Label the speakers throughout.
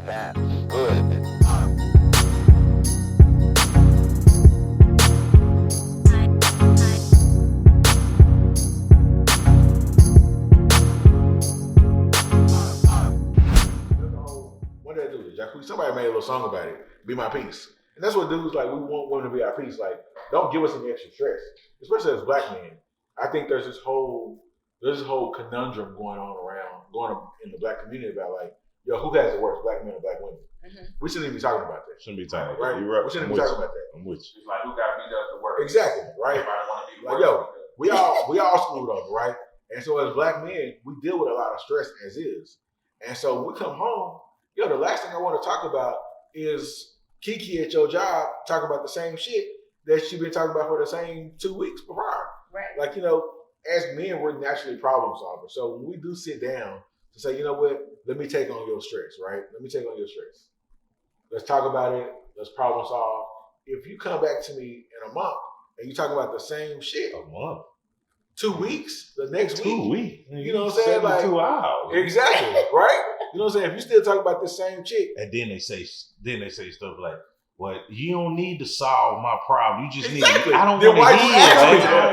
Speaker 1: Good.
Speaker 2: What did I do? Somebody made a little song about it. Be my peace. And that's what dudes like. We want women to be our peace. Like, don't give us any extra stress, especially as black men. I think there's this whole conundrum going in the black community about like, yo, who has it worse, black men or black women? Mm-hmm. We shouldn't even be talking about that.
Speaker 3: Shouldn't be talking about
Speaker 2: right?
Speaker 3: that. You're right.
Speaker 2: We shouldn't be talking about that.
Speaker 3: I'm with you.
Speaker 4: It's like who got beat up the worst.
Speaker 2: Exactly, right?
Speaker 4: Everybody want to be
Speaker 2: like, yo, we all screwed up, right? And so as black men, we deal with a lot of stress as is. And so when we come home, yo, the last thing I want to talk about is Kiki at your job talking about the same shit that she been talking about for the same 2 weeks prior.
Speaker 5: Right.
Speaker 2: Like, you know, as men, we're naturally problem solvers. So when we do sit down to say, you know what, let me take on your stress, right? Let me take on your stress. Let's talk about it. Let's problem solve. If you come back to me in a month and you talk about the same shit,
Speaker 3: A month.
Speaker 2: 2 weeks, the next
Speaker 3: 2 weeks.
Speaker 2: You know what I'm saying? Like
Speaker 3: 2 hours.
Speaker 2: Exactly, right? You know what I'm saying? If you still talk about the same chick.
Speaker 3: And then they say stuff like, well, you don't need to solve my problem. You just
Speaker 2: exactly.
Speaker 3: need I don't
Speaker 2: then
Speaker 3: want to hear.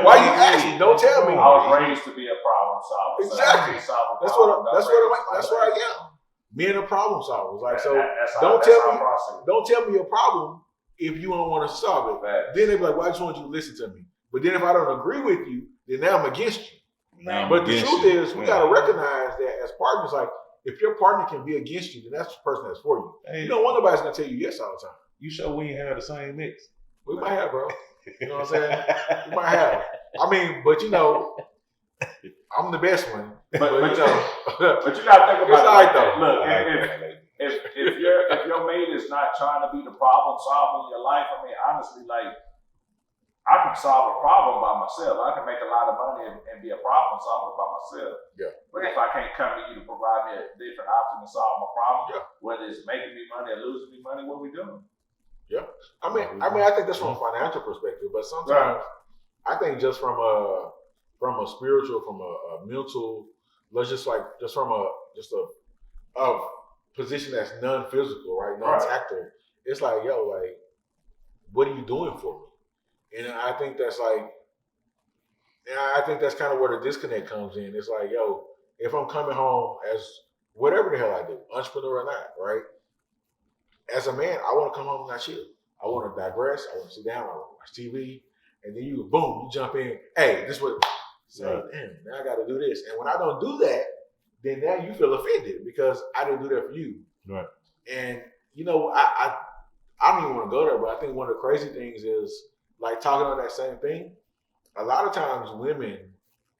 Speaker 2: Why you ask me? Don't tell me.
Speaker 4: I was raised to be a problem solver.
Speaker 2: Exactly.
Speaker 4: So
Speaker 2: that's what I am. Men are problem solvers. Like don't tell me your problem if you don't want to solve it. Then they be like, well, I just want you to listen to me. But then if I don't agree with you, then now I'm against you. But the truth is, we gotta recognize that as partners, like if your partner can be against you, then that's the person that's for you. Hey, you don't want nobody's gonna tell you yes all the time.
Speaker 3: You sure we ain't have the same mix?
Speaker 2: We might have, bro. You know what I'm saying? We might have. I mean, but you know, I'm the best one. But you know,
Speaker 4: but you gotta think about
Speaker 2: it's all right though.
Speaker 4: Look, if your mate is not trying to be the problem solver in your life, I mean, honestly, like I can solve a problem by myself. I can make a lot of money and be a problem solver by myself.
Speaker 2: Yeah.
Speaker 4: But if I can't come to you to provide me a different option to solve my problem, whether it's making me money or losing me money, what are we doing?
Speaker 2: Yeah. I mean, I think that's from a financial perspective, but sometimes I think just from a spiritual, from a mental, from a position that's non-physical, right? Non-tactile. It's like, yo, like, what are you doing for me? And I think that's kind of where the disconnect comes in. It's like, yo, if I'm coming home as whatever the hell I do, entrepreneur or not, right? As a man, I want to come home and not chill. I want to digress. I want to sit down. I want to watch TV. And then you jump in. Hey, this was, damn, now I got to do this. And when I don't do that, then now you feel offended because I didn't do that for you.
Speaker 3: Right.
Speaker 2: And, you know, I don't even want to go there, but I think one of the crazy things is, like talking on that same thing, a lot of times women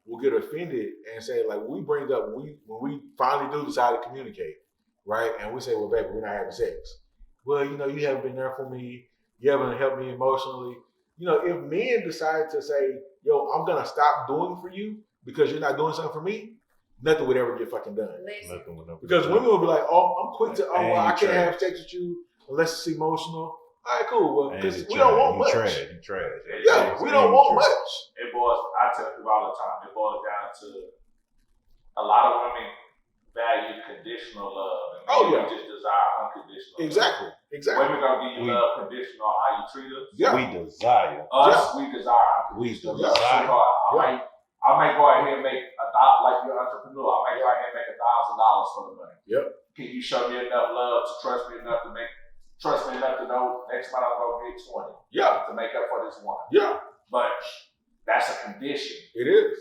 Speaker 2: will get offended and say, like, we bring up when we finally do decide to communicate, right? And we say, well, baby, we're not having sex. Well, you know, you haven't been there for me. You haven't helped me emotionally. You know, if men decide to say, yo, I'm gonna stop doing for you because you're not doing something for me, nothing would ever get fucking done. Because women will be like, oh, I'm quick to, I can't have sex with you unless it's emotional. All right, cool. Well, because we don't want much.
Speaker 3: You trash.
Speaker 2: Yeah, we don't want much.
Speaker 4: I tell people all the time, it boils down to a lot of women value conditional love. And we just desire unconditional love. Exactly. Women gonna give you love conditional on how you treat us.
Speaker 3: Yeah. We desire.
Speaker 4: We desire unconditional love. I might go out here and make like you're an entrepreneur. I might go out here and make $1,000 for the money.
Speaker 2: Yep.
Speaker 4: Can you show me enough love to trust me enough to know next month I'm gonna get 20.
Speaker 2: Yeah.
Speaker 4: To make up for this one.
Speaker 2: Yeah.
Speaker 4: But that's a condition.
Speaker 2: It is.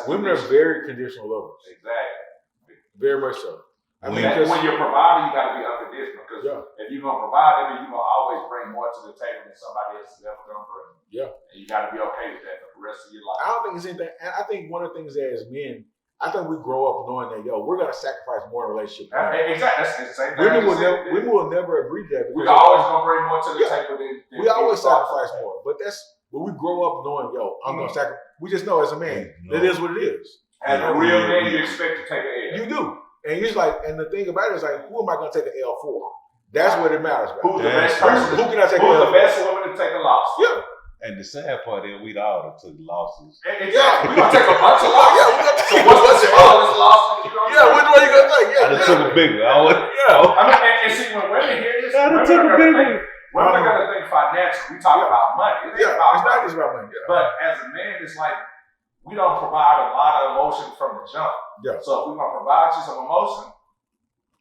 Speaker 2: Women are very conditional lovers.
Speaker 4: Exactly.
Speaker 2: Very much so.
Speaker 4: When you're providing, you gotta be unconditional. Because if you're gonna provide, I mean, you're gonna always bring more to the table than somebody else is ever gonna bring. Yeah. And you gotta be okay with that for the rest of your life.
Speaker 2: I don't think it's anything. And I think one of the things that as men, I think we grow up knowing that, yo, we're going to sacrifice more in a relationship.
Speaker 4: Exactly. That's the same thing.
Speaker 2: Women will never agree to that.
Speaker 4: We're always going to bring more to the table than
Speaker 2: we always sacrifice more. But we grow up knowing, yo, I'm going to sacrifice. We just know as a man, it is what it is.
Speaker 4: As a real man, you expect to take an L.
Speaker 2: You do. And it's like, and the thing about it is like, who am I going to take an L for? That's what it matters about.
Speaker 4: Who's the best person?
Speaker 2: Who can I take
Speaker 4: Who's the best woman to take a loss?
Speaker 2: Yeah.
Speaker 3: And the sad part is we'd all have took losses.
Speaker 4: Exactly. We gonna take a bunch of losses. Yeah, we gonna take so what's the smallest loss you gonna take?
Speaker 2: Which one you gonna take?
Speaker 3: I done took a big one.
Speaker 4: I mean, and see, when women hear this, women are gonna think financial. We talk about money.
Speaker 2: It's not just about money. Yeah.
Speaker 4: But as a man, it's like we don't provide a lot of emotion from the jump.
Speaker 2: Yeah.
Speaker 4: So if we're gonna provide you some emotion,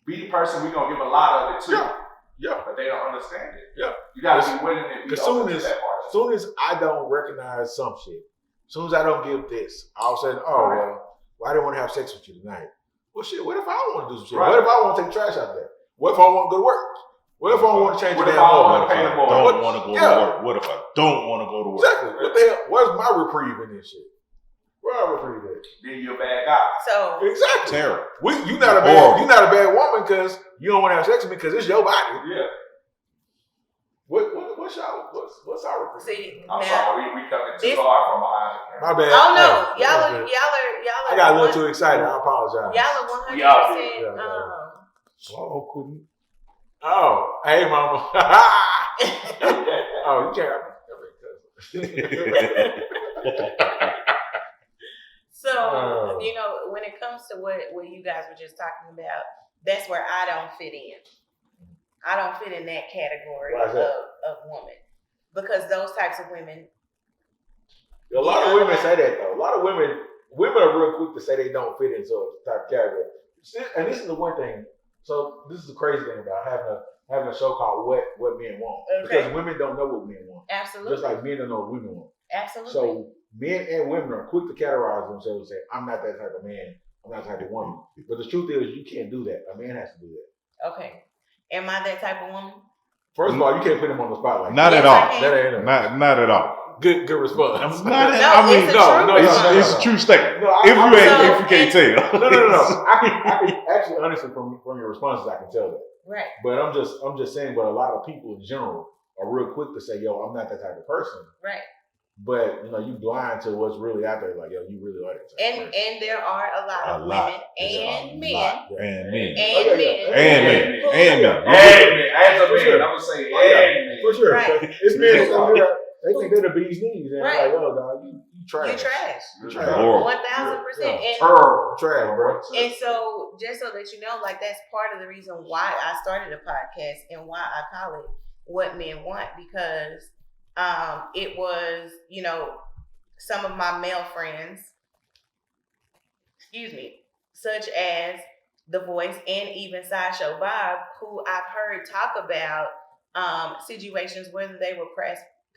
Speaker 4: be the person we're gonna give a lot of it to.
Speaker 2: Yeah.
Speaker 4: But they don't understand it.
Speaker 2: Yeah.
Speaker 4: You gotta be willing to be open to that part.
Speaker 2: As soon as I don't recognize some shit, as soon as I don't give this, all of a sudden, well, I didn't want to have sex with you tonight. Well, shit, what if I don't want to do some shit? Right. What if I want to take trash out there? What if I want to go to work? What if I want to change the damn law?
Speaker 3: What if I don't want to go to work? What if I don't want to go to work?
Speaker 2: Exactly. What the hell? Where's my reprieve in this shit? Where are reprieve at?
Speaker 4: Then you're a bad guy.
Speaker 1: So
Speaker 2: exactly.
Speaker 3: Terrible.
Speaker 2: You're not a bad woman because you don't want to have sex with me because it's your body.
Speaker 4: Yeah.
Speaker 2: What's our reprieve?
Speaker 1: See,
Speaker 4: I'm sorry, we coming too hard from behind the camera.
Speaker 2: My bad.
Speaker 1: Oh no, y'all are.
Speaker 2: I got a little too excited. I apologize.
Speaker 1: Y'all are 100%.
Speaker 2: Oh, couldn't. Oh, hey, mama. Oh, you can't.
Speaker 1: So, when it comes to what you guys were just talking about, that's where I don't fit in. I don't fit in that category of woman. Because those types of women.
Speaker 2: A lot of women say that, though. A lot of women are real quick to say they don't fit into a type of category. And this is the one thing. So this is the crazy thing about having a show called What Men Want. Okay. Because women don't know what men want.
Speaker 1: Absolutely.
Speaker 2: Just like men don't know what women want.
Speaker 1: Absolutely.
Speaker 2: So men and women are quick to categorize themselves and say, I'm not that type of man. I'm not that type of woman. But the truth is, you can't do that. A man has to do that.
Speaker 1: Okay. Am I that type of woman?
Speaker 2: First of all, you can't put him on the spot like
Speaker 3: that. Not at all.
Speaker 2: That ain't
Speaker 3: not at all.
Speaker 2: Good response.
Speaker 3: It's a true statement.
Speaker 2: No,
Speaker 3: if you can't tell.
Speaker 2: No. I can actually, honestly, from your responses, I can tell that.
Speaker 1: Right.
Speaker 2: But I'm just saying, but a lot of people in general are real quick to say, yo, I'm not that type of person.
Speaker 1: Right.
Speaker 2: But you blind to what's really out there. Like, yo, you really are that type of person.
Speaker 1: And there are a lot of women and men.
Speaker 3: And men.
Speaker 1: And men.
Speaker 3: And men.
Speaker 4: And men. As a man, I'm gonna say and men.
Speaker 2: For sure.
Speaker 1: Right.
Speaker 2: It's men. They think they're the bee's knees. And
Speaker 1: right.
Speaker 2: Like, yo, dog, you trash.
Speaker 1: You trash.
Speaker 2: You trash.
Speaker 1: 1000%.
Speaker 2: Terrible. Trash, bro.
Speaker 1: And so, just so that you know, like, that's part of the reason why I started a podcast and why I call it What Men Want, because it was, some of my male friends, such as The Voice and even Sideshow Bob, who I've heard talk about situations, whether they were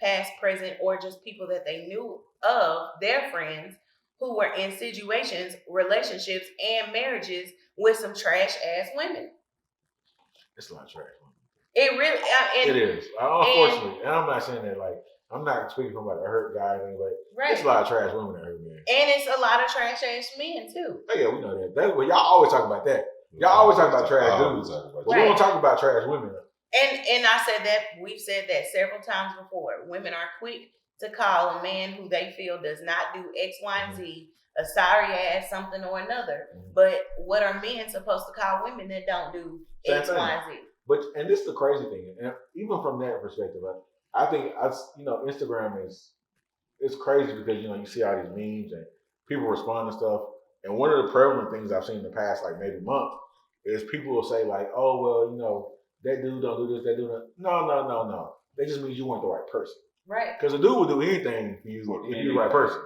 Speaker 1: past, present, or just people that they knew of, their friends, who were in situations, relationships, and marriages with some trash ass women.
Speaker 2: It's a lot of trash women.
Speaker 1: It really
Speaker 2: it is. Unfortunately, and I'm not saying that like I'm not speaking from like a hurt guy or anything, but it's a lot of trash women that hurt men.
Speaker 1: And it's a lot of trash ass men too.
Speaker 2: Oh yeah, we know that. That's what y'all always talk about that. Y'all always talk about trash dudes. But we don't talk about trash women.
Speaker 1: And I said that, we've said that several times before. Women are quick to call a man who they feel does not do X, Y, and Z a sorry ass something or another. But what are men supposed to call women that don't do X, Y, and Z?
Speaker 2: And this is the crazy thing. And even from that perspective, I think Instagram it's crazy because you see all these memes and people respond to stuff. And one of the prevalent things I've seen in the past like maybe month is people will say like, oh well, that dude don't do this, that dude don't. No. That just means you weren't the right person.
Speaker 1: Right.
Speaker 2: Because a dude will do anything for you if you're the right person.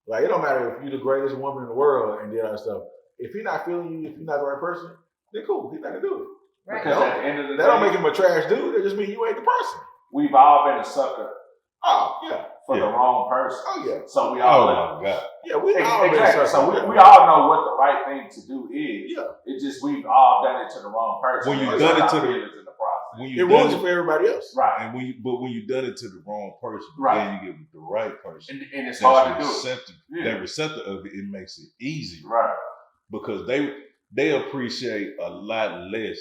Speaker 2: Like, it don't matter if you're the greatest woman in the world and did all that stuff. If he's not feeling you, if you're not the right person, then cool. He's not going to do it.
Speaker 1: Right.
Speaker 4: Because at the end of the day,
Speaker 2: that don't make him a trash dude. That just means you ain't the person.
Speaker 4: We've all been a sucker.
Speaker 2: Oh, yeah.
Speaker 4: For the wrong person.
Speaker 2: Oh, yeah.
Speaker 4: So we all
Speaker 3: know. Oh, my God.
Speaker 2: Yeah, we all been a sucker.
Speaker 4: So we all know what the right thing to do is.
Speaker 2: Yeah.
Speaker 4: It's just we've all done it to the wrong person.
Speaker 3: When you've done it to
Speaker 2: it ruins it for everybody else.
Speaker 3: Right. And when you done it to the wrong person, then you get with the right person.
Speaker 4: And it's hard to do it.
Speaker 3: That receptive of it makes it easy.
Speaker 4: Right.
Speaker 3: Because they appreciate a lot less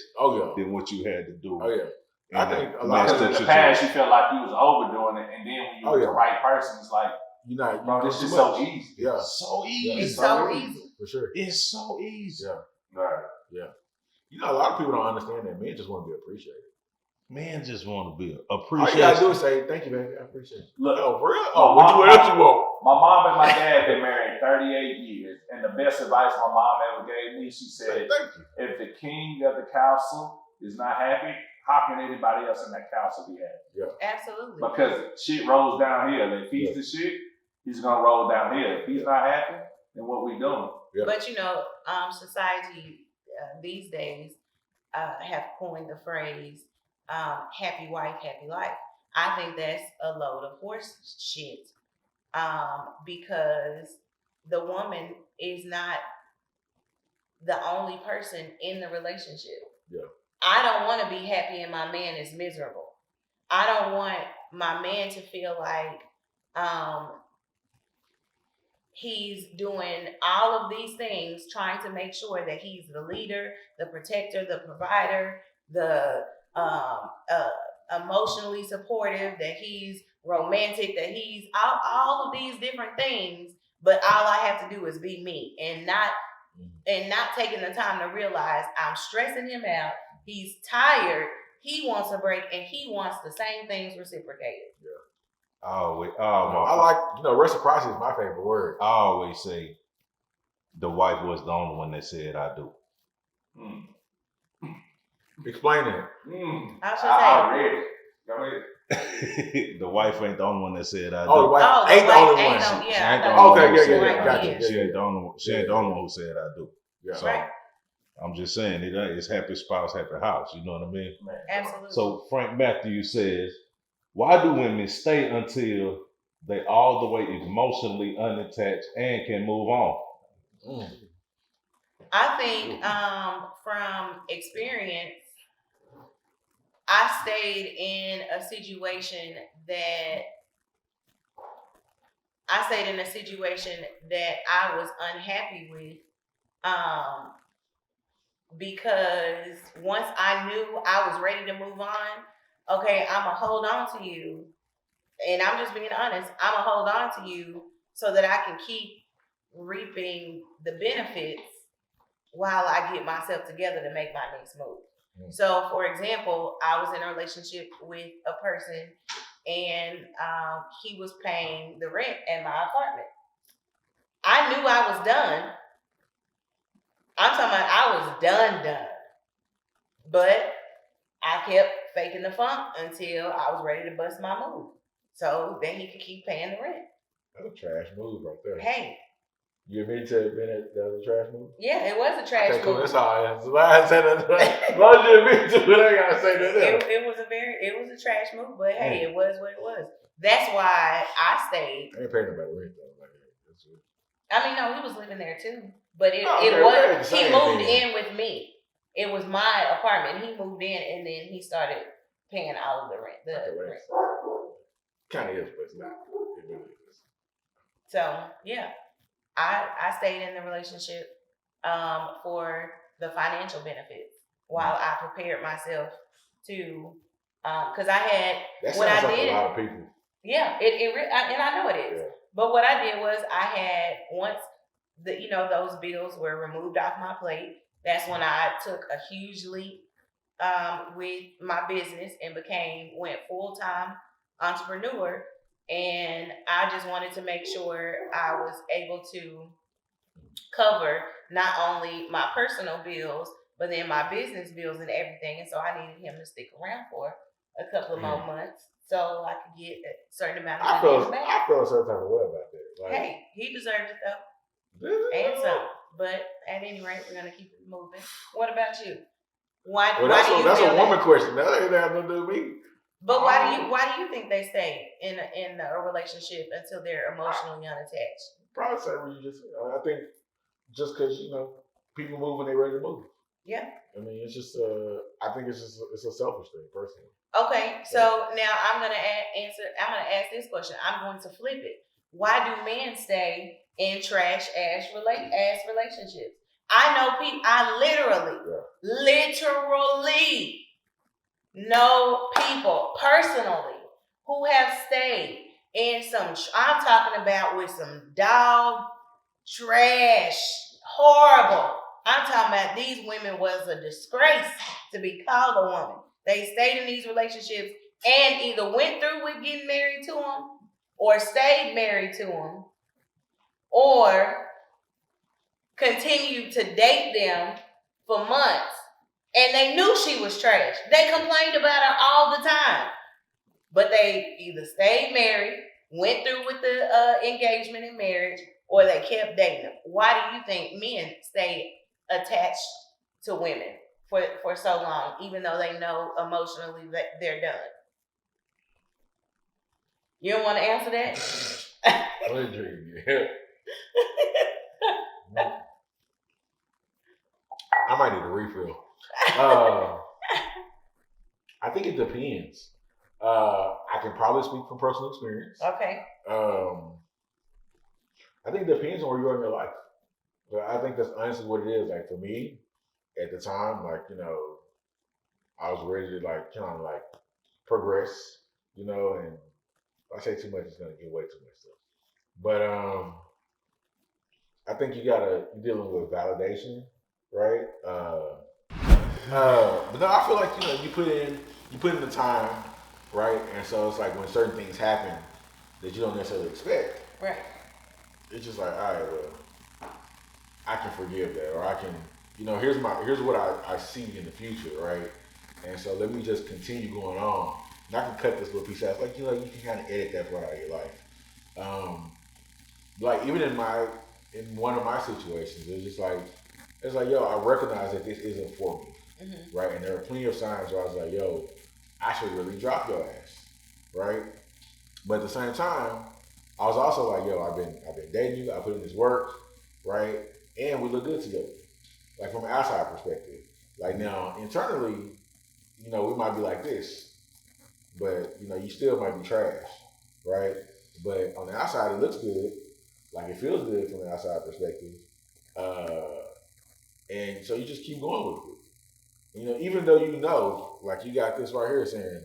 Speaker 3: than what you had to do.
Speaker 2: Oh, yeah. I think a
Speaker 4: lot of in the past you felt like you was overdoing it, and then when you were the right person, it's like, this is so easy.
Speaker 2: Yeah.
Speaker 3: So easy.
Speaker 1: Yeah. It's so easy.
Speaker 2: For sure.
Speaker 3: It's so easy.
Speaker 2: Yeah.
Speaker 4: Right.
Speaker 2: Yeah. A lot of people don't understand that men just want to be appreciated.
Speaker 3: Men just want to be
Speaker 2: All
Speaker 3: appreciated.
Speaker 2: you gotta do is say, thank you, baby. I appreciate it.
Speaker 4: Look,
Speaker 2: oh, for real? Oh, what else you want?
Speaker 4: My mom and my dad been married 38 years, and the best advice my mom ever gave me, she said,
Speaker 2: thank you.
Speaker 4: if the king of the council is not happy, how can anybody else in that council be happy?
Speaker 2: Yeah.
Speaker 1: Absolutely.
Speaker 4: Because shit rolls downhill. If he's the shit, he's gonna roll downhill. If he's not happy, then what we doing?
Speaker 2: Yeah.
Speaker 1: But society these days have coined the phrase happy wife, happy life. I think that's a load of horse shit because the woman is not the only person in the relationship.
Speaker 2: Yeah.
Speaker 1: I don't want to be happy and my man is miserable. I don't want my man to feel like he's doing all of these things, trying to make sure that he's the leader, the protector, the provider, the emotionally supportive, that he's romantic, that he's all of these different things. But all I have to do is be me, and not taking the time to realize I'm stressing him out. He's tired. He wants a break, and he wants the same things reciprocated.
Speaker 2: Yeah.
Speaker 3: I
Speaker 2: like, reciprocity is my favorite word.
Speaker 3: I always say the wife was the only one that said I do.
Speaker 2: Explain it.
Speaker 1: I
Speaker 4: read it. Go ahead.
Speaker 3: The wife ain't the only one that said I do.
Speaker 2: Oh, the wife ain't the only one.
Speaker 3: She ain't the only one who said I
Speaker 2: gotcha.
Speaker 3: do. She ain't the only one who said I do.
Speaker 2: Yeah.
Speaker 3: So I'm just saying, it's happy spouse, happy house. You know what I mean?
Speaker 1: Absolutely.
Speaker 3: So Frank Matthews says, why do women stay until they all the way emotionally unattached and can move on?
Speaker 1: I think from experience, I stayed in a situation that I was unhappy with because once I knew I was ready to move on, okay, I'm going to hold on to you. And I'm just being honest. I'm going to hold on to you so that I can keep reaping the benefits while I get myself together to make my next move. So, for example, I was in a relationship with a person and he was paying the rent at my apartment. I knew I was done. I'm talking about I was done. But I kept faking the funk until I was ready to bust my move so that he could keep paying the rent.
Speaker 2: That's a trash move right there.
Speaker 1: Hey.
Speaker 2: You admit to admit that was a trash move?
Speaker 1: Yeah, it was a trash move.
Speaker 2: Cool. That's all I am. So I said that. As long as you admit to it, I gotta say that.
Speaker 1: It was a trash move, but hey, it was what it was. That's why I stayed.
Speaker 2: I ain't paying nobody rent though.
Speaker 1: I mean, no, he was living there too, but he moved in with me. It was my apartment. He moved in, and then he started paying all of the rent. Rent.
Speaker 2: Kind of is, but it's not. It really is.
Speaker 1: So yeah, I stayed in the relationship for the financial benefits while I prepared myself to, because I had
Speaker 2: that
Speaker 1: what
Speaker 2: sounds
Speaker 1: I
Speaker 2: like
Speaker 1: did.
Speaker 2: A lot of people.
Speaker 1: Yeah, and I know it is. Yeah. But what I did was I had once those bills were removed off my plate. That's when I took a huge leap with my business and went full-time entrepreneur. And I just wanted to make sure I was able to cover not only my personal bills, but then my business bills and everything. And so I needed him to stick around for a couple of more months so I could get a certain amount of money back.
Speaker 2: I feel a certain type of way about that. Like,
Speaker 1: hey, he deserved it though. And some. But at any rate, we're gonna keep it moving. What about you? Why do you
Speaker 2: that's
Speaker 1: feel
Speaker 2: a woman question. That ain't have nothing to do with me.
Speaker 1: But why do you think they stay in a relationship until they're emotionally unattached?
Speaker 2: Probably say what you just said. I think just because people move when they're ready to move.
Speaker 1: Yeah.
Speaker 2: I mean, it's just I think it's a selfish thing, personally.
Speaker 1: Okay, so now I'm gonna ask this question. I'm going to flip it. Why do men stay in trash ass relationships? I know people. I literally know people personally who have stayed in some. I'm talking about with some dog trash, horrible. I'm talking about these women was a disgrace to be called a woman. They stayed in these relationships and either went through with getting married to them or stayed married to them or continued to date them for months. And they knew she was trash. They complained about her all the time. But they either stayed married, went through with the engagement and marriage, or they kept dating them. Why do you think men stay attached to women for so long, even though they know emotionally that they're done? You don't want to answer that?
Speaker 2: I might need a refill. I think it depends. I can probably speak from personal experience.
Speaker 1: Okay.
Speaker 2: I think it depends on where you are in your life. But I think that's honestly what it is. Like for me, at the time, like, you know, I was ready to like kind of like progress, you know, and if I say too much, it's gonna give away too much stuff. But I think you're dealing with validation, right? But no, I feel like, you know, you put in the time, right? And so it's like when certain things happen that you don't necessarily expect.
Speaker 1: Right.
Speaker 2: It's just like, all right, well, I can forgive that, or I can, you know, here's what I see in the future, right? And so let me just continue going on. And I can cut this little piece out. Like, you know, you can kind of edit that part out of your life. Like even in one of my situations, it's like, yo, I recognize that this isn't for me, right? And there are plenty of signs where I was like, yo, I should really drop your ass, right? But at the same time, I was also like, yo, I've been dating you, I put in this work, right? And we look good together. Like from an outside perspective. Like now, internally, you know, we might be like this, but you know, you still might be trash, right? But on the outside, it looks good. Like it feels good from the outside perspective. And so you just keep going with it. You know, even though you know, like you got this right here saying,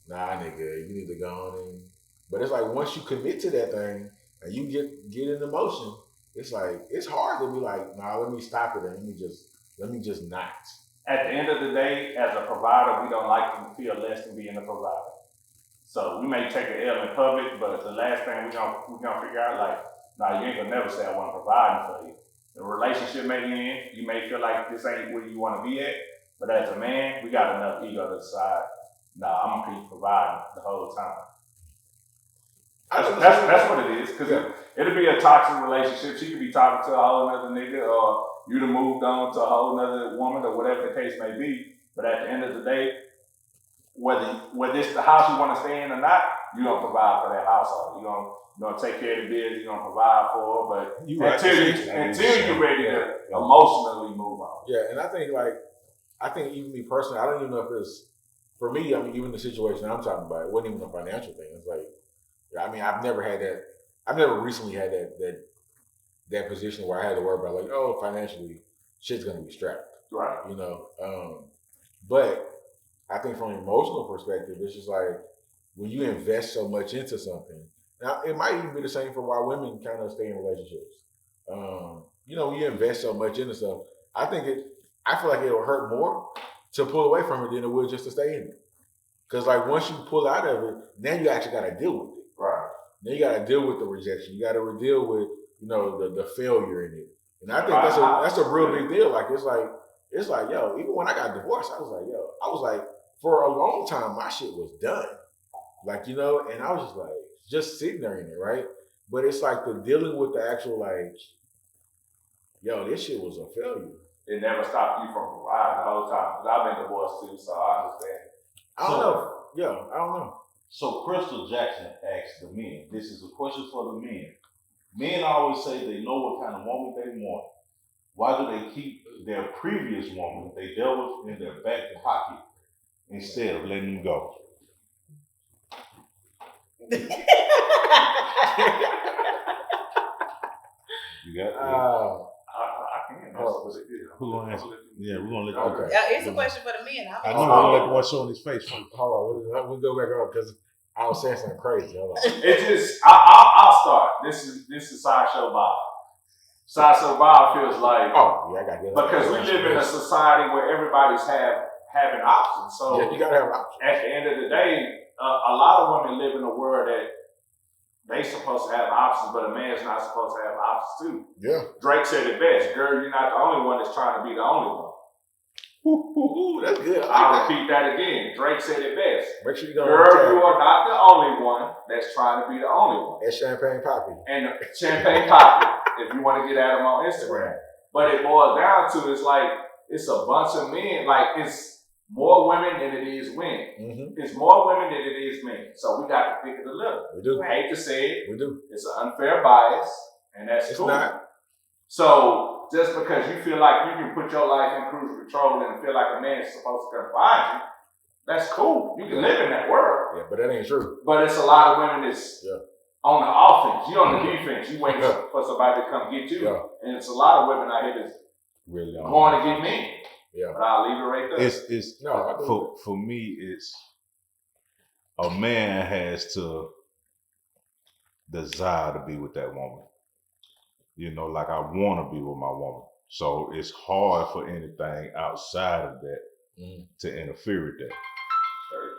Speaker 2: nah, nigga, you need to go on and, but it's like once you commit to that thing and you get in motion, it's like it's hard to be like, nah, let me stop it and let me just not.
Speaker 4: At the end of the day, as a provider, we don't like to feel less than being a provider. So we may take an L in public, but the last thing we gonna figure out, like, nah, you ain't gonna never say I want to provide for you. The relationship may end, you may feel like this ain't where you want to be at, but as a man, we got enough ego to decide, nah, I'm gonna keep providing the whole time. That's what it is, because it'll be a toxic relationship. She could be talking to a whole other nigga, or you'd have moved on to a whole other woman, or whatever the case may be. But at the end of the day, whether it's the house you want to stay in or not, you're gonna provide for that household. You're gonna take care of the bills. You're gonna provide for her, but until you're ready to emotionally move on.
Speaker 2: Yeah, and I think even me personally, I don't even know if it's for me. I mean, even the situation I'm talking about, it wasn't even a financial thing. It's like, I mean, I've never recently had that position where I had to worry about like, oh, financially, shit's gonna be strapped,
Speaker 4: right?
Speaker 2: You know, but I think from an emotional perspective, it's just like when you invest so much into something. Now, it might even be the same for why women kind of stay in relationships. You know, when you invest so much into stuff, I feel like it'll hurt more to pull away from it than it would just to stay in it. Because like once you pull out of it, then you actually got to deal with it.
Speaker 4: Right.
Speaker 2: Then you got to deal with the rejection. You got to deal with, you know, the failure in it. And I think that's a real big deal. Like it's like, yo, even when I got divorced, I was like, for a long time, my shit was done. Like, you know, and I was just like, just sitting there in it, right? But it's like the dealing with the actual like, yo, this shit was a failure.
Speaker 4: It never stopped you from providing the whole time. Because I've been divorced too, so I understand.
Speaker 2: I don't know. Yeah, I don't know.
Speaker 3: So Crystal Jackson asked the men. This is a question for the men. Men always say they know what kind of woman they want. Why do they keep their previous woman they dealt with in their back pocket instead of letting them go? You got
Speaker 4: I can.
Speaker 3: Who gonna answer? Yeah, we're gonna let you.
Speaker 2: Okay.
Speaker 1: It's a question for the men.
Speaker 3: I know we're gonna let the one show on his face.
Speaker 2: Hold on, we'll go back up because I was saying something crazy. Hold on.
Speaker 4: It's just I'll start. This is Sideshow Bob. Sideshow Bob feels like
Speaker 2: I got this.
Speaker 4: Because we live in a society where everybody's having options. So
Speaker 2: you gotta have options.
Speaker 4: At the end of the day, a lot of women live in a world that they supposed to have options, but a man's not supposed to have options too.
Speaker 2: Yeah.
Speaker 4: Drake said it best, girl, you're not the only one that's trying to be the only one.
Speaker 2: Ooh, that's good.
Speaker 4: I'll repeat that again. Drake said it best.
Speaker 2: Make sure you go.
Speaker 4: Girl, you are not the only one that's trying to be the only one.
Speaker 2: And Champagne Poppy.
Speaker 4: And Champagne Poppy, if you want to get at them on Instagram. But it boils down to, it's like, it's a bunch of men. Like, it's more women than it is men. Mm-hmm. It's more women than it is men. So we got to pick it a little.
Speaker 2: We do.
Speaker 4: I hate to say it.
Speaker 2: We do.
Speaker 4: It's an unfair bias, and that's cool. Not. So just because you feel like you can put your life in cruise control and feel like a man is supposed to come find you, that's cool. You can live in that world.
Speaker 2: Yeah, but that ain't true.
Speaker 4: But it's a lot of women that's on the offense. You're on the defense. You waiting for somebody to come get you. Yeah. And it's a lot of women out here that's really going to get men. Yeah. But I'll leave it right there.
Speaker 3: It's for me, it's a man has to desire to be with that woman. You know, like I want to be with my woman. So it's hard for anything outside of that to interfere with that. Sure.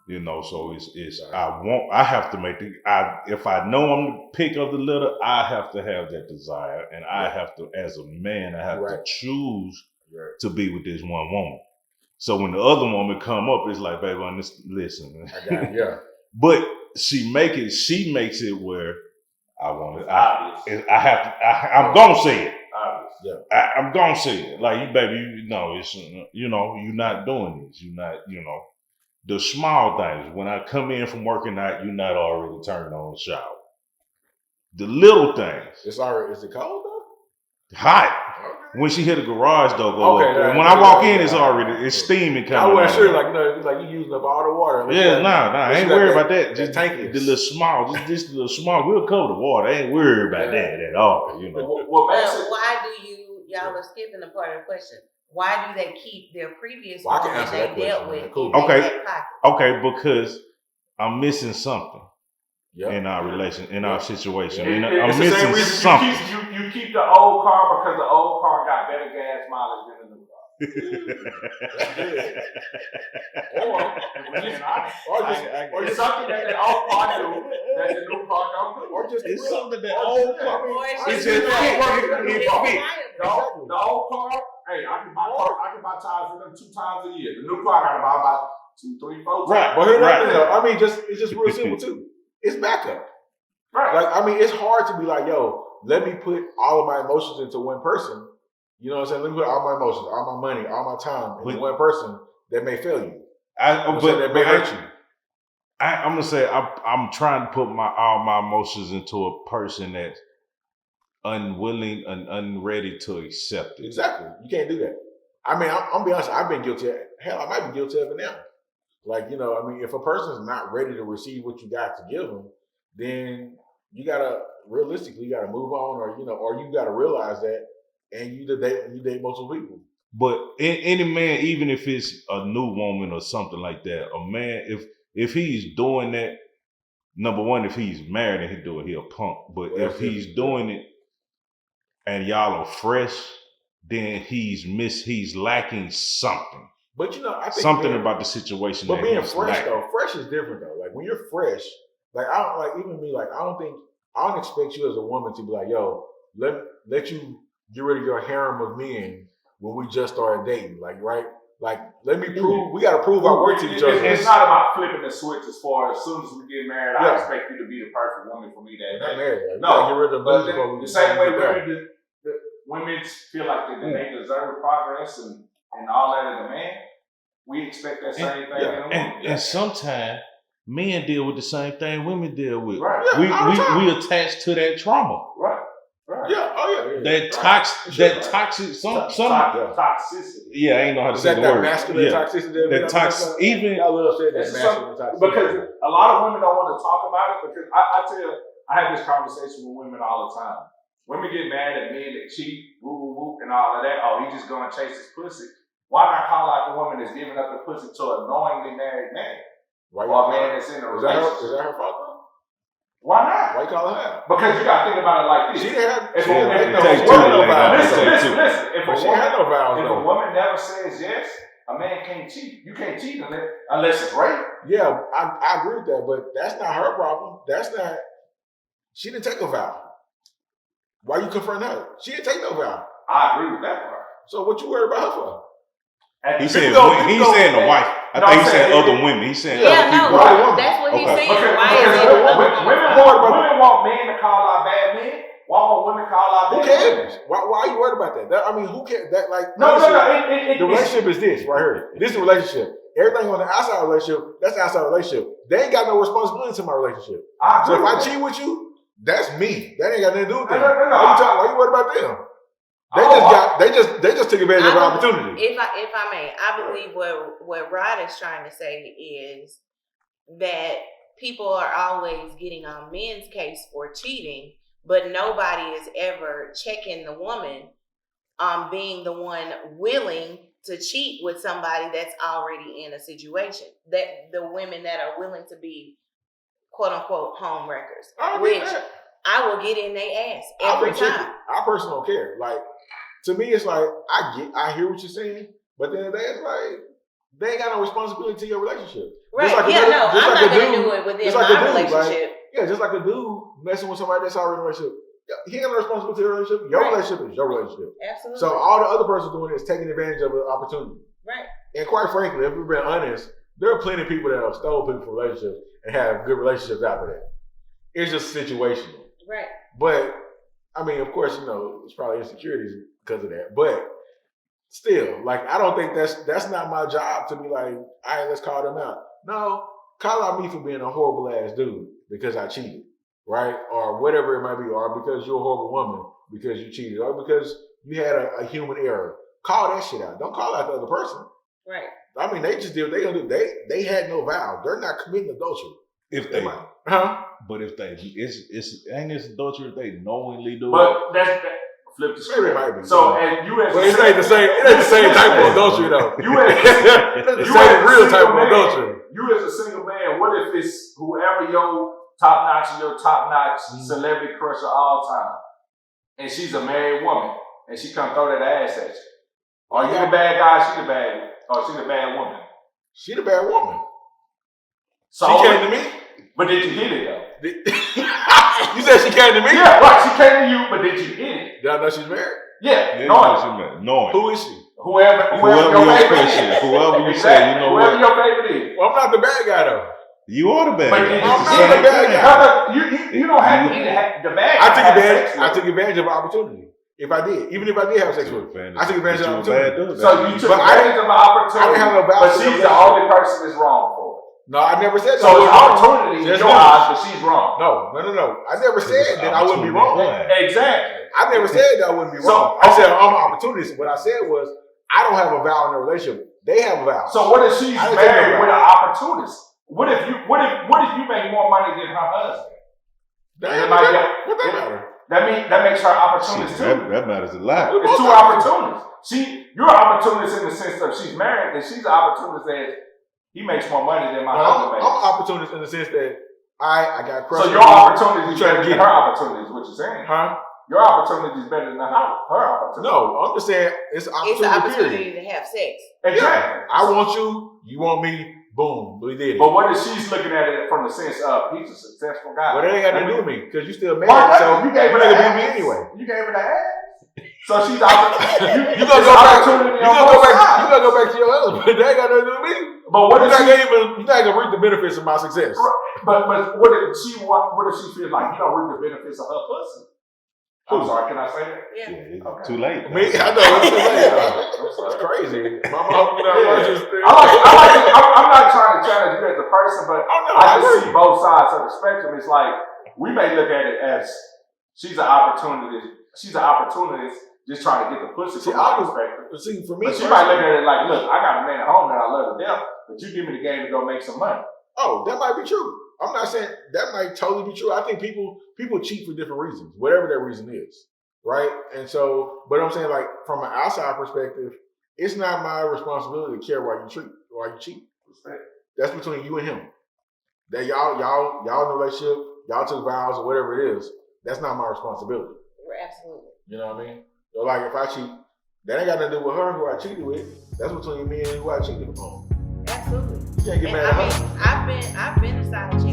Speaker 3: You know, so it's I have to make if I know I'm the pick of the litter, I have to have that desire, and I have to, as a man, I have to choose to be with this one woman. So when the other woman come up, it's like, baby, listen.
Speaker 2: I got it, yeah.
Speaker 3: But she makes it where I want it. I'm gonna say it. Yeah. I'm gonna say it. Like, you, baby, it's you're not doing this. You're not, the small things. When I come in from working out, you're not already turned on the shower. The little things.
Speaker 2: It's already. Is it cold though?
Speaker 3: Hot. Okay. When she hit the garage door, go up. And when I walk in, it's steaming coming.
Speaker 2: I wasn't sure, it's like you using up all the water.
Speaker 3: Yeah, I ain't worried about that. Just the little small, just the little small. We'll cover the water. I ain't worried about that at all.
Speaker 1: Why do y'all are skipping the part of the question? Why do they keep their previous woman that they dealt with? Cool.
Speaker 3: Okay, because I'm missing something. Yep. In our situation. I'm missing something.
Speaker 4: You keep the old car because the old car got better gas mileage than the new car. or it's something that the old car do that the new car don't do.
Speaker 3: Or just it's something that old car.
Speaker 4: It's just the old car. Hey, I can buy tires for them 2 times a year. The new car I gotta buy about 2, 3, 4 times.
Speaker 2: Right, but here's the thing though. I mean, it's just real simple too. It's backup. Right. It's hard to be like, yo, let me put all of my emotions into one person. You know what I'm saying? Let me put all my emotions, all my money, all my time into one person that may fail you. That may hurt you.
Speaker 3: I'm gonna say I'm trying to put all my emotions into a person that's unwilling and unready to accept it.
Speaker 2: Exactly. You can't do that. I mean, I'm be honest, I've been guilty of it. Hell, I might be guilty of it now. Like, if a person's not ready to receive what you got to give them, then you gotta realistically move on, or you gotta realize that, and you date multiple people.
Speaker 3: But any man, even if it's a new woman or something like that, a man, if he's doing that, number one, if he's married and he a punk. But if he's doing it and y'all are fresh, then he's lacking something.
Speaker 2: But I think
Speaker 3: something about the situation.
Speaker 2: But being fresh though, fresh is different though. Like when you're fresh, like I don't like even me. Like I don't expect you as a woman to be like, yo, let you get rid of your harem of men when we just started dating. Like like let me prove. We got to prove our worth to each other.
Speaker 4: It's not about flipping the switch as far as soon as we get married. I expect you to be the perfect woman for me that day.
Speaker 2: Married.
Speaker 4: No, get rid of the same way women feel like they deserve progress and all that as a man. We expect that same thing in a woman.
Speaker 3: And sometimes men deal with the same thing women deal with.
Speaker 4: Right.
Speaker 3: We attach to that trauma.
Speaker 4: Right.
Speaker 2: Yeah. Oh yeah.
Speaker 3: That toxic.
Speaker 4: Toxicity.
Speaker 3: Yeah, I ain't know how to say the word.
Speaker 2: Masculine toxicity.
Speaker 3: That toxic. Even
Speaker 2: I love saying that masculine toxicity
Speaker 4: because a lot of women don't want to talk about it. Because I tell you, I have this conversation with women all the time. Women get mad at men that cheat, woo, and all of that. Oh, he just gonna chase his pussy. Why not call out the woman that's giving up the pussy to a knowingly married man? Or a man that's in a relationship?
Speaker 2: Is that her fault though?
Speaker 4: Why not?
Speaker 2: Why you calling her?
Speaker 4: Because you gotta think about it like this.
Speaker 2: She had
Speaker 4: If
Speaker 2: no vows.
Speaker 4: a woman never says yes, a man can't cheat. You can't cheat unless it's rape.
Speaker 2: Yeah, I agree with that, but that's not her problem. She didn't take a vow. Why you confront her? She didn't take no vow.
Speaker 4: I agree with that part.
Speaker 2: So what you worried about her for?
Speaker 3: He said the wife. I think he said other women. He's saying other people.
Speaker 1: That's what he's saying.
Speaker 4: Women want men to call out bad men. Why won't women call out bad men?
Speaker 2: Who cares? Why are you worried about that? I mean, who cares? That
Speaker 4: No.
Speaker 2: The relationship is this right here. This is a relationship. Everything on the outside relationship, that's the outside relationship. They ain't got no responsibility to my relationship. So if I cheat with you, that's me. That ain't got nothing to do with them. Why you worried about them? They just took advantage of an opportunity.
Speaker 1: If I may, I believe what Rod is trying to say is that people are always getting on men's case for cheating, but nobody is ever checking the woman being the one willing to cheat with somebody that's already in a situation. That the women that are willing to be quote unquote home wreckers, which I will get in their ass every time.
Speaker 2: I personally don't care. Like, to me, it's like I hear what you're saying, but then it's like they ain't got no responsibility to your relationship.
Speaker 1: Right? I'm not gonna do it within my relationship.
Speaker 2: Just like a dude messing with somebody that's already in a relationship. He ain't got no responsibility to your relationship. Your relationship is your relationship.
Speaker 1: Absolutely.
Speaker 2: So all the other person doing is taking advantage of an opportunity.
Speaker 1: Right.
Speaker 2: And quite frankly, if we're being honest, there are plenty of people that have stolen people from relationships and have good relationships after that. It's just situational.
Speaker 1: Right.
Speaker 2: But I mean, of course, it's probably insecurities because of that. But still, like, I don't think that's not my job to be like, all right, let's call them out. No, call out me for being a horrible ass dude because I cheated, right? Or whatever it might be, or because you're a horrible woman because you cheated, or because you had a human error. Call that shit out. Don't call out the other person.
Speaker 1: Right.
Speaker 2: I mean, they just did what they gonna do. They had no vow. They're not committing adultery.
Speaker 3: If they might. But if ain't this adultery if they knowingly do it?
Speaker 4: But that's flip the script.
Speaker 2: Might be.
Speaker 4: So and you as
Speaker 2: it ain't the same type of adultery though.
Speaker 4: You as
Speaker 2: real type of adultery.
Speaker 4: You as a single man, what if it's whoever your top notch celebrity crush of all time, and she's a married woman, and she come throw that ass at you? Are you the bad guy? She the bad woman?
Speaker 2: She the bad woman.
Speaker 4: So
Speaker 2: she came to me.
Speaker 4: But did you hit it though?
Speaker 2: You said she came to me?
Speaker 4: Yeah, right. She came to you, but did you hit it?
Speaker 2: Did I know she's married?
Speaker 4: Yeah,
Speaker 3: knowing.
Speaker 2: Who is she?
Speaker 4: Whoever your favorite is.
Speaker 3: Whoever you say,
Speaker 4: whoever your favorite is.
Speaker 2: Well, I'm not the bad guy though.
Speaker 3: You are the bad guy.
Speaker 2: I'm not the bad guy.
Speaker 4: You don't have to be the bad guy.
Speaker 2: I took advantage of an opportunity. If I did, even if I did have sex with her, I took advantage of an opportunity.
Speaker 4: So you took advantage of an opportunity.
Speaker 2: I didn't have no vows.
Speaker 4: But she's the only person that's wrong for it.
Speaker 2: No, I never said that.
Speaker 4: So it's opportunity in your eyes, but she's wrong.
Speaker 2: No. I never said that I wouldn't be wrong.
Speaker 4: Exactly.
Speaker 2: I never said that I wouldn't be wrong. I said I'm an opportunist. What I said was I don't have a vow in a relationship. They have a vow.
Speaker 4: So what if she's married with an opportunist? What if you make more money than her husband?
Speaker 2: What that matter?
Speaker 4: That makes her opportunist too.
Speaker 3: That matters a lot.
Speaker 4: It's two opportunists. You're an opportunist in the sense that she's married, and she's an opportunist that he makes more money than my husband makes.
Speaker 2: I'm an opportunist in the sense that I got crushed.
Speaker 4: So your opportunity is better than her opportunity, is what you're saying. Your opportunity is better than her opportunity.
Speaker 2: No, I'm just saying it's an opportunity
Speaker 1: to have sex.
Speaker 4: Exactly.
Speaker 2: Yeah. I want you want me. Boom, we did it.
Speaker 4: But what if she's looking at it from the sense of he's a successful guy?
Speaker 2: Well, that ain't got nothing to do with me because you still married, so
Speaker 4: you gave her the
Speaker 2: ass. Me anyway.
Speaker 4: You gave her the ass. So she's opportunity.
Speaker 2: You gonna go back. You gonna go back to your husband. That ain't got nothing to do with me.
Speaker 4: But what if
Speaker 2: you're not gonna reap the benefits of my success?
Speaker 4: But what if she feels like you don't reap the benefits of her pussy? I'm sorry, can I say that?
Speaker 1: Yeah.
Speaker 3: Okay. Too late.
Speaker 2: I know it's too late. It's crazy. Mama, hope you not watching this thing.
Speaker 4: I'm not trying to challenge you as a person, but I can see both sides of the spectrum. It's like we may look at it as she's an opportunist. She's an opportunist just trying to get the pussy from my perspective.
Speaker 2: See, for me,
Speaker 4: but she might look at it like, look, I got a man at home that I love to death, but you give me the game to go make some money.
Speaker 2: Oh, that might be true. I'm not saying that might totally be true. I think people cheat for different reasons, whatever that reason is, right? And so, but I'm saying, like, from an outside perspective, it's not my responsibility to care why you cheat. That's between you and him. That y'all in a relationship, y'all took vows or whatever it is. That's not my responsibility.
Speaker 1: Absolutely.
Speaker 2: You know what I mean? So, like, if I cheat, That ain't got nothing to do with her who I cheated with. That's between me and who I cheated on.
Speaker 1: Absolutely.
Speaker 2: You can't get mad at her.
Speaker 1: I've been a side chick